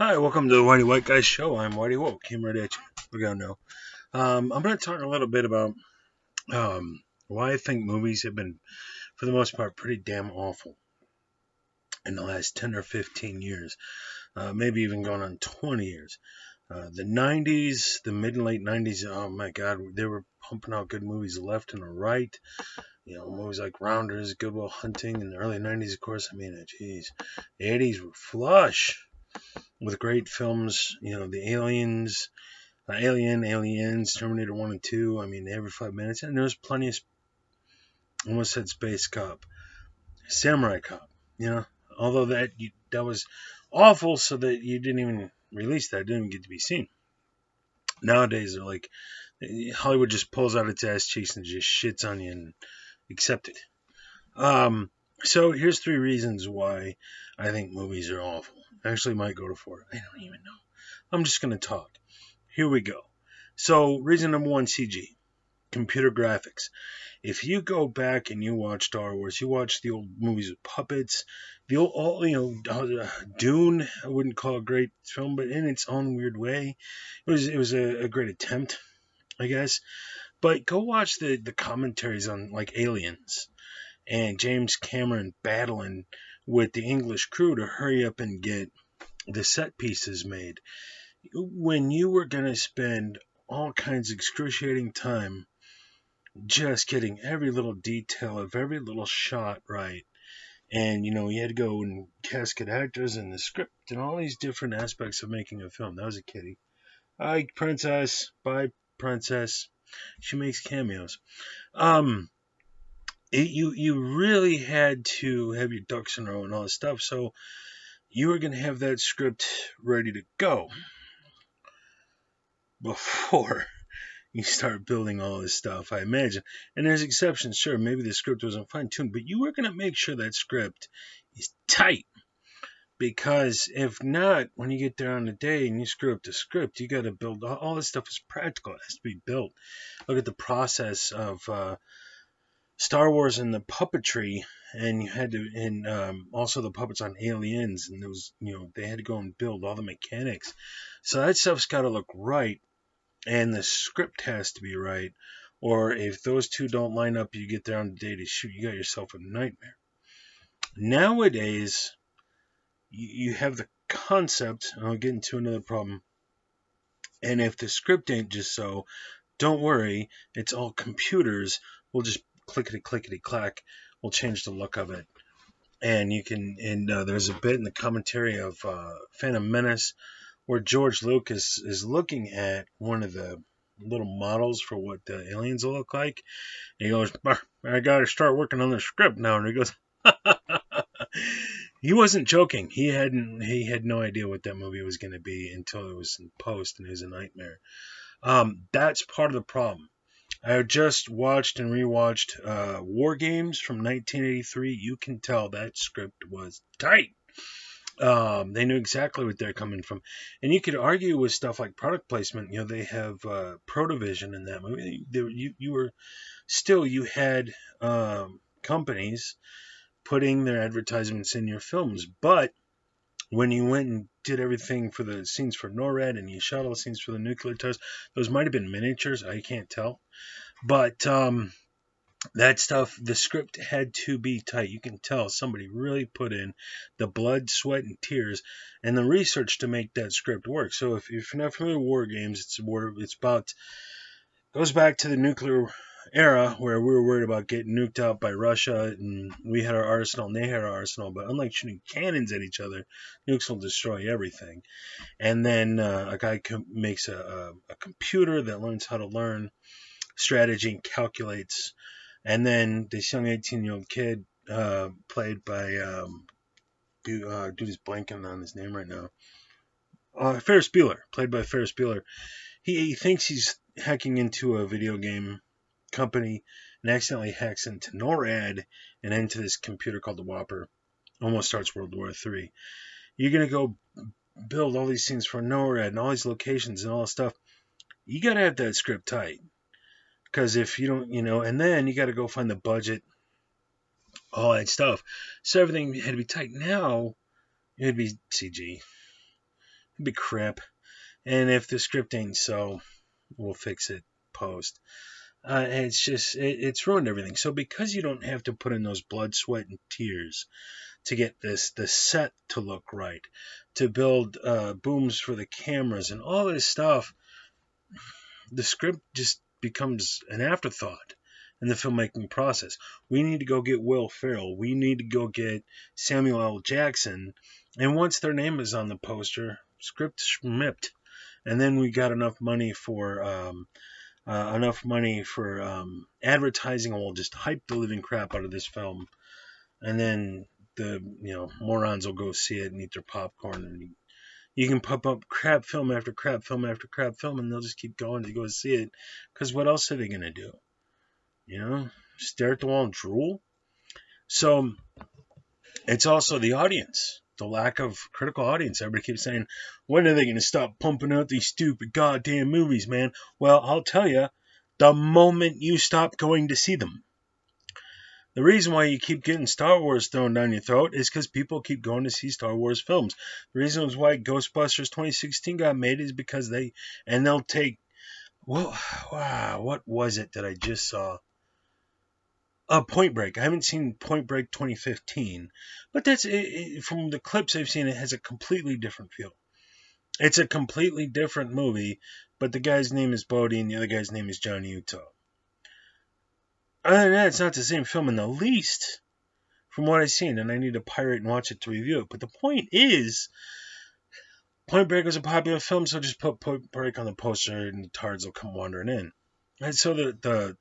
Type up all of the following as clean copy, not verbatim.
Hi, welcome to the Whitey White Guy Show. I'm Whitey Woke. Came right at you. We're gonna know. I'm gonna talk a little bit about why I think movies have been, for the most part, pretty damn awful in the last 10 or 15 years, maybe even going on 20 years. The 90s, the mid and late 90s, oh my God, they were pumping out good movies left and right. Movies like Rounders, Good Will Hunting. In the early 90s, of course, geez. The 80s were flush with great films. The Aliens, Aliens, Terminator 1 and 2. Every 5 minutes. And there was plenty of, almost said Space Cop, Samurai Cop, Although that was awful, so that you didn't even release that. It didn't even get to be seen. Nowadays, they're like, Hollywood just pulls out its ass cheeks and just shits on you and accept it. So here's 3 reasons why I think movies are awful. Actually, might go to 4. I don't even know. I'm just going to talk. Here we go. So, reason number 1, CG, computer graphics. If you go back and you watch Star Wars, you watch the old movies with puppets, the old, Dune. I wouldn't call it a great film, but in its own weird way, it was a great attempt, I guess. But go watch the commentaries on like Aliens and James Cameron battling with the English crew to hurry up and get the set pieces made. When you were going to spend all kinds of excruciating time just getting every little detail of every little shot right. And, you had to go and casket actors and the script and all these different aspects of making a film. That was a kitty. Hi, princess. Bye, princess. She makes cameos. You really had to have your ducks in a row and all this stuff. So you were going to have that script ready to go before you start building all this stuff, I imagine. And there's exceptions, sure. Maybe the script wasn't fine tuned, but you were going to make sure that script is tight. Because if not, when you get there on the day and you screw up the script, you got to build all this stuff is practical. It has to be built. Look at the process of Star Wars and the puppetry, and you had to, and also the puppets on Aliens, and those, they had to go and build all the mechanics. So that stuff's got to look right, and the script has to be right. Or if those two don't line up, you get there on the day to shoot, you got yourself a nightmare. Nowadays, you have the concept, and I'll get into another problem. And if the script ain't just so, don't worry, it's all computers. We'll just clickety clickety clack. We'll change the look of it. And you can, and there's a bit in the commentary of Phantom Menace where George Lucas is looking at one of the little models for what the aliens will look like. And he goes, I got to start working on the script now. And he goes, he wasn't joking. He had no idea what that movie was going to be until it was in post, and it was a nightmare. That's part of the problem. I just watched and rewatched War Games from 1983. You can tell that script was tight. They knew exactly what they're coming from, and you could argue with stuff like product placement. They have Protovision in that movie. You had companies putting their advertisements in your films, but when you went and did everything for the scenes for NORAD and you shot all the scenes for the nuclear test, those might have been miniatures. I can't tell, but that stuff, the script had to be tight. You can tell somebody really put in the blood, sweat, and tears, and the research to make that script work. So if you're not familiar with War Games, goes back to the nuclear era where we were worried about getting nuked out by Russia, and we had our arsenal and they had our arsenal. But unlike shooting cannons at each other, nukes will destroy everything. And then a guy makes a computer that learns how to learn strategy and calculates. And then this young 18-year-old kid, played by dude is blanking on his name right now. Ferris Bueller, played by Ferris Bueller. He thinks he's hacking into a video game company and accidentally hacks into NORAD and into this computer called the Whopper. Almost starts World War III. You're going to go build all these things for NORAD and all these locations and all this stuff. You got to have that script tight. Because if you don't, and then you got to go find the budget, all that stuff. So everything had to be tight. Now, it'd be CG. it'd be crap. And if the script ain't so, we'll fix it post. It's just, it's ruined everything. So because you don't have to put in those blood, sweat, and tears to get the set to look right, to build booms for the cameras and all this stuff, the script just becomes an afterthought in the filmmaking process. We need to go get Will Ferrell. We need to go get Samuel L. Jackson. And once their name is on the poster, script schmipped. And then we got enough money for advertising, and we'll just hype the living crap out of this film. And then the morons will go see it and eat their popcorn, and you can pop up crap film after crap film after crap film, and they'll just keep going to go see it. Because what else are they going to do? Stare at the wall and drool? So it's also the audience, the lack of critical audience. Everybody keeps saying, when are they going to stop pumping out these stupid goddamn movies, man? Well, I'll tell you, the moment you stop going to see them. The reason why you keep getting Star Wars thrown down your throat is because people keep going to see Star Wars films. The reason why Ghostbusters 2016 got made is because they'll take, what was it that I just saw? Point Break. I haven't seen Point Break 2015, but that's from the clips I've seen, it has a completely different feel. It's a completely different movie, but the guy's name is Bodhi and the other guy's name is John Utah. Other than that, it's not the same film in the least from what I've seen, and I need to pirate and watch it to review it. But the point is, Point Break was a popular film, so just put Point Break on the poster and the tards will come wandering in. And so the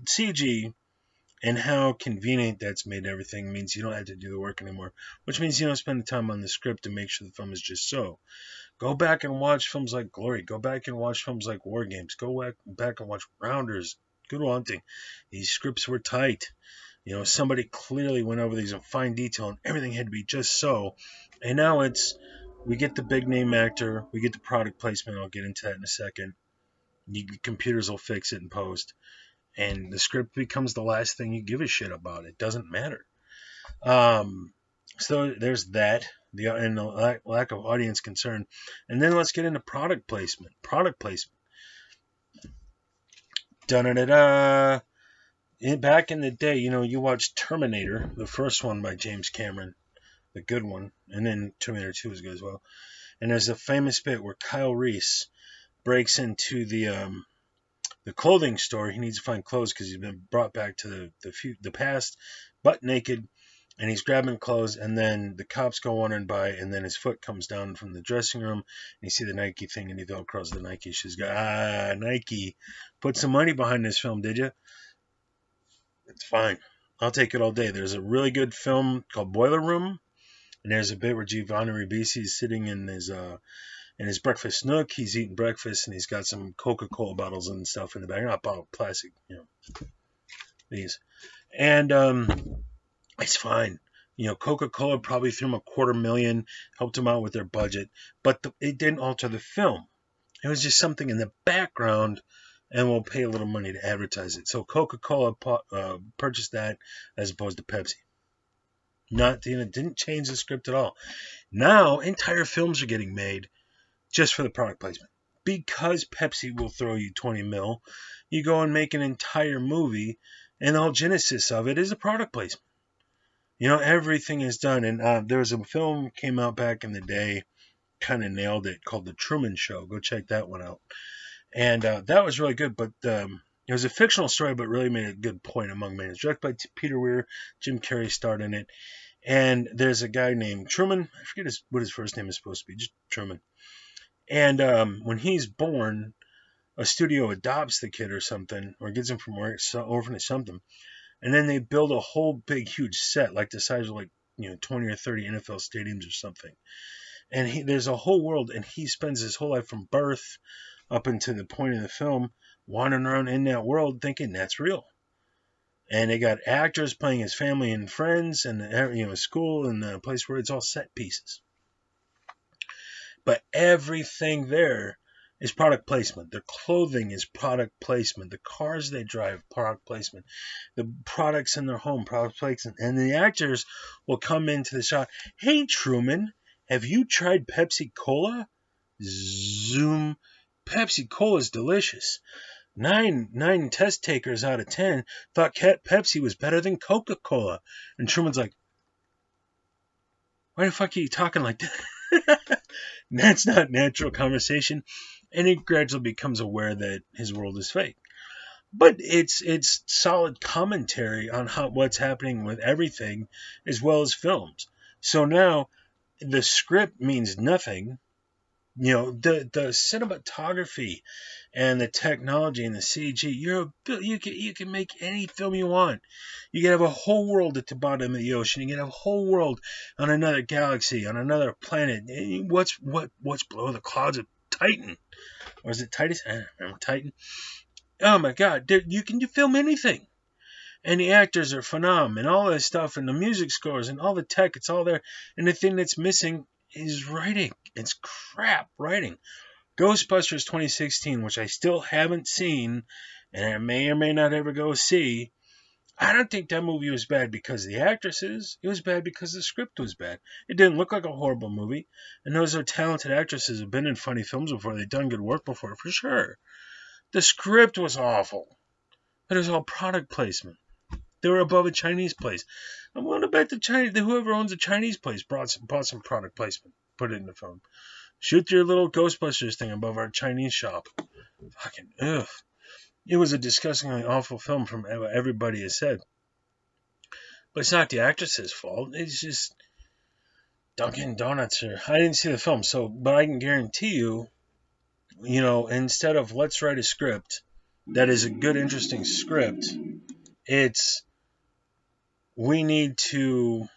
CG and how convenient that's made everything means you don't have to do the work anymore, which means you don't spend the time on the script to make sure the film is just so. Go back and watch films like Glory. Go back and watch films like War Games. Go back and watch Rounders. Good Will Hunting. These scripts were tight. Somebody clearly went over these in fine detail, and everything had to be just so. And now we get the big name actor, we get the product placement. I'll get into that in a second. Computers will fix it in post, and the script becomes the last thing you give a shit about. It doesn't matter. So there's that. The lack of audience concern, and then let's get into product placement. Da-da-da-da. Back in the day, you watched Terminator, the first one by James Cameron, the good one, and then Terminator 2 was good as well. And there's a famous bit where Kyle Reese breaks into the clothing store. He needs to find clothes because he's been brought back to the past, butt naked, and he's grabbing clothes, and then the cops go wandering by, and then his foot comes down from the dressing room, and you see the Nike thing, and he velcros the Nike shoes. Nike, put some money behind this film, did you? It's fine. I'll take it all day. There's a really good film called Boiler Room, and there's a bit where Giovanni Ribisi is sitting in his breakfast nook. He's eating breakfast, and he's got some Coca-Cola bottles and stuff in the bag. Not bottle, plastic, these. And it's fine. Coca-Cola probably threw him $250,000, helped him out with their budget, but it didn't alter the film. It was just something in the background, and we'll pay a little money to advertise it. So Coca-Cola purchased that as opposed to Pepsi. It didn't change the script at all. Now, entire films are getting made just for the product placement. Because Pepsi will throw you $20 million, you go and make an entire movie, and the whole genesis of it is a product placement. Everything is done. And there was a film came out back in the day, kind of nailed it, called The Truman Show. Go check that one out. And that was really good, but it was a fictional story, but really made a good point among men. It's directed by Peter Weir. Jim Carrey starred in it. And there's a guy named Truman. I forget what his first name is supposed to be, just Truman. And when he's born, a studio adopts the kid or something, or gets him from orphanage something. And then they build a whole big, huge set, like the size of 20 or 30 NFL stadiums or something. And there's a whole world, and he spends his whole life from birth up until the point of the film wandering around in that world thinking that's real. And they got actors playing his family and friends, and school and the place where it's all set pieces. But everything there is product placement. Their clothing is product placement. The cars they drive, product placement. The products in their home, product placement. And the actors will come into the shot. Hey, Truman, have you tried Pepsi Cola? Zoom. Pepsi Cola is delicious. Nine test takers out of 10 thought Pepsi was better than Coca-Cola. And Truman's like, why the fuck are you talking like that? That's not natural conversation. And he gradually becomes aware that his world is fake. But it's solid commentary on what's happening with everything as well as films. So now the script means nothing. The cinematography and the technology and the CG. You can make any film you want. You can have a whole world at the bottom of the ocean. You can have a whole world on another galaxy, on another planet. What's below the clouds of Titan? Or is it Titus? I don't remember. Titan. Oh my God! You can film anything. And the actors are phenomenal, and all this stuff, and the music scores, and all the tech, it's all there. And the thing that's missing is writing. It's crap writing. Ghostbusters 2016, which I still haven't seen, and I may or may not ever go see. I don't think that movie was bad because of the actresses. It was bad because the script was bad. It didn't look like a horrible movie. And those are talented actresses who've been in funny films before. They've done good work before, for sure. The script was awful. It was all product placement. They were above a Chinese place. I'm willing to bet whoever owns a Chinese place bought some product placement, put it in the film. Shoot your little Ghostbusters thing above our Chinese shop. Fucking ugh. It was a disgustingly awful film from what everybody has said. But it's not the actress's fault. It's just Dunkin' Donuts. I didn't see the film, but I can guarantee you, instead of let's write a script that is a good, interesting script, it's we need to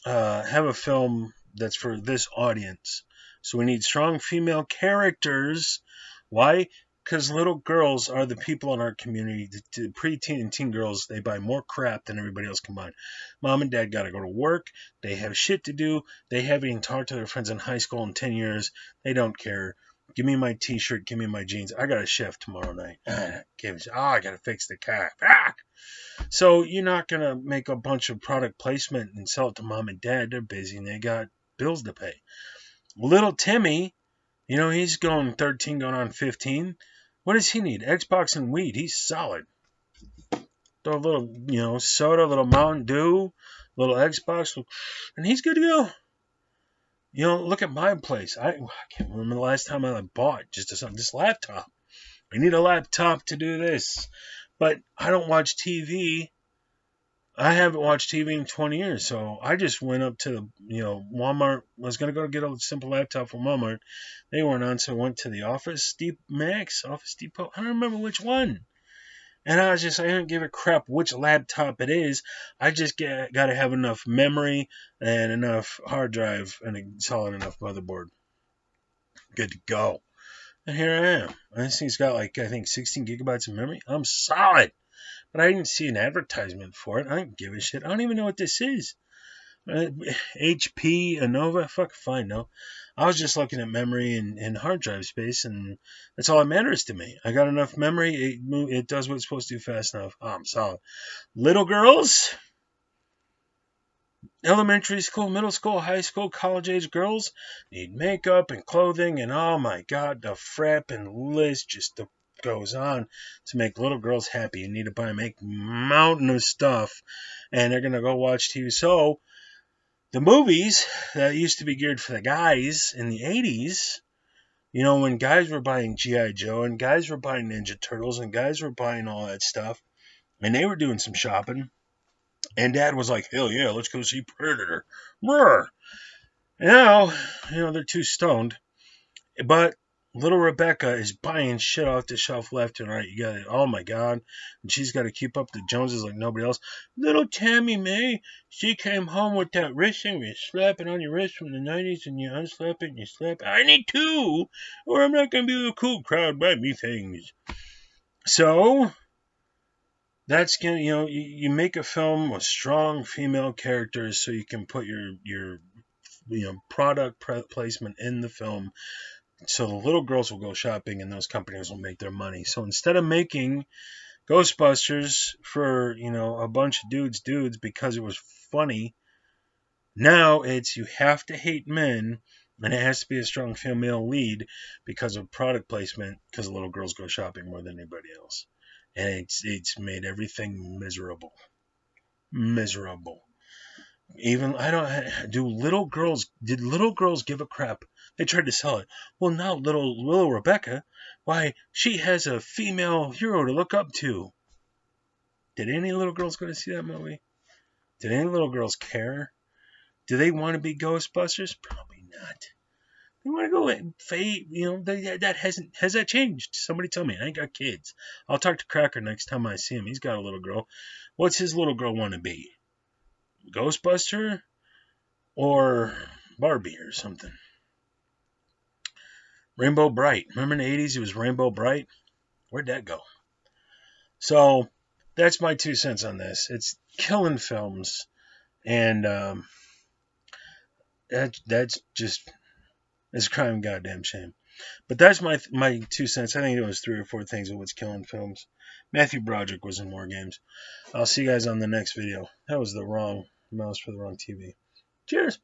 have a film that's for this audience. So we need strong female characters. Why? Because little girls are the people in our community. The preteen and teen girls, they buy more crap than everybody else combined. Mom and dad got to go to work. They have shit to do. They haven't even talked to their friends in high school in 10 years. They don't care. Give me my t-shirt. Give me my jeans. I got a chef tomorrow night. I got to fix the car. So you're not going to make a bunch of product placement and sell it to mom and dad. They're busy and they got bills to pay. Little Timmy, he's going 13, going on 15. What does he need? Xbox and weed. He's solid. Throw a little, soda, a little Mountain Dew, a little Xbox, and he's good to go. Look at my place. I can't remember the last time I bought this laptop. I need a laptop to do this. But I don't watch TV. I haven't watched TV in 20 years, so I just went up to Walmart. I was going to go get a simple laptop from Walmart. They weren't on, so I went to the Office Depot. I don't remember which one. And I don't give a crap which laptop it is. I just got to have enough memory and enough hard drive and a solid enough motherboard. Good to go. And here I am. This thing's got 16 gigabytes of memory. I'm solid. But I didn't see an advertisement for it. I don't give a shit. I don't even know what this is. HP, Innova, fuck if I know. I was just looking at memory and hard drive space, and that's all that matters to me. I got enough memory. It does what it's supposed to do fast enough. Oh, I'm solid. Little girls, elementary school, middle school, high school, college-age girls need makeup and clothing, and oh my God, the frapping list just goes on to make little girls happy. You need to make mountain of stuff, and they're gonna go watch TV. So the movies that used to be geared for the guys in the 80s, when guys were buying G.I. Joe and guys were buying Ninja Turtles and guys were buying all that stuff, and they were doing some shopping, and Dad was like, hell yeah, let's go see Predator. Brr. Now, they're too stoned, but little Rebecca is buying shit off the shelf left and right. You got it. Oh my God. And she's got to keep up the Joneses like nobody else. Little Tammy May, she came home with that wrist thing where you slap it on your wrist from the 90s and you unslap it and you slap it. I need two, or I'm not going to be with a cool crowd. Buy me things. So that's going to, you make a film with strong female characters so you can put your product placement in the film. So the little girls will go shopping and those companies will make their money. So instead of making Ghostbusters for, a bunch of dudes because it was funny, now it's you have to hate men And it has to be a strong female lead because of product placement, because little girls go shopping more than anybody else. And it's made everything miserable. Miserable. Even I don't do little girls did little girls give a crap? They tried to sell it. Well, now little Rebecca, why she has a female hero to look up to. Did any little girls go to see that movie? Did any little girls care? Do they want to be Ghostbusters? Probably not. They want to go and fade. That has that changed? Somebody tell me. I ain't got kids. I'll talk to Cracker next time I see him. He's got a little girl. What's his little girl want to be? Ghostbuster or Barbie or something? Rainbow Bright. Remember in the 80s it was Rainbow Bright? Where'd that go? So that's my 2 cents on this. It's killing films, and that's just it's a crime, goddamn shame. But that's my 2 cents. I think it was 3 or 4 things of what's killing films. Matthew Broderick was in War Games. I'll see you guys on the next video. That was the wrong mouse for the wrong TV. Cheers.